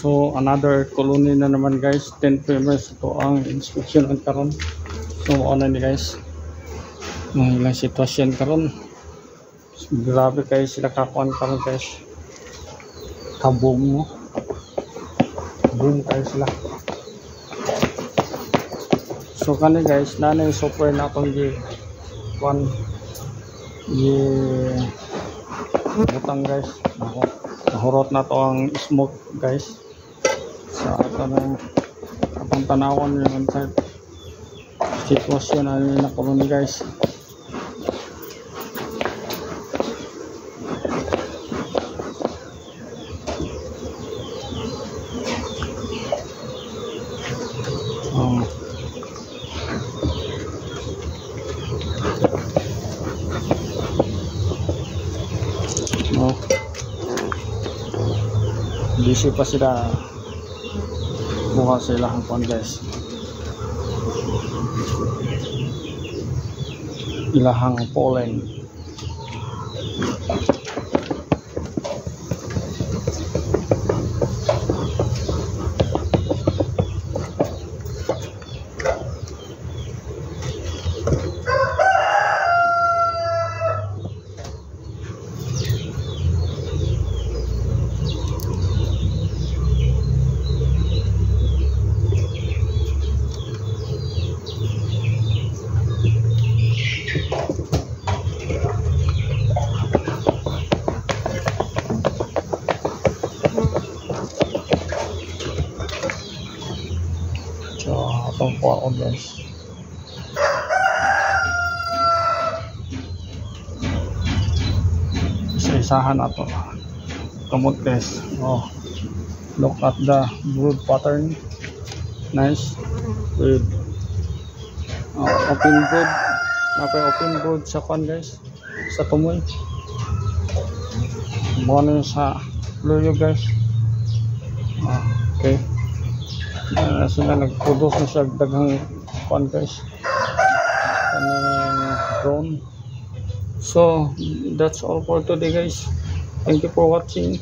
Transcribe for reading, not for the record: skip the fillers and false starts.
So another colony na naman guys, 10 females ito ang inspection karon. So ano ni guys, mga ilang sitwasyon karon. Grabe kayo sila kakuan karon guys, kabong mo, boom kayo sila. So kani guys, nanay software na itong one butang guys, nahurot na to ang smoke guys sa ato ng atong tanawon yung inside sitwasyon na colony guys. Busy pa sila, buha sila ang kuan guys, ilahang pollen. So atong kuha guys, isa-isahan nato kamot guys. Look at the brood pattern, nice with open brood, open brood sa kuan guys, sa tumoy mo sa luyo guys. Okay, sila nag-produce na siya daghang kuan guys, drone. So that's all for today guys, thank you for watching.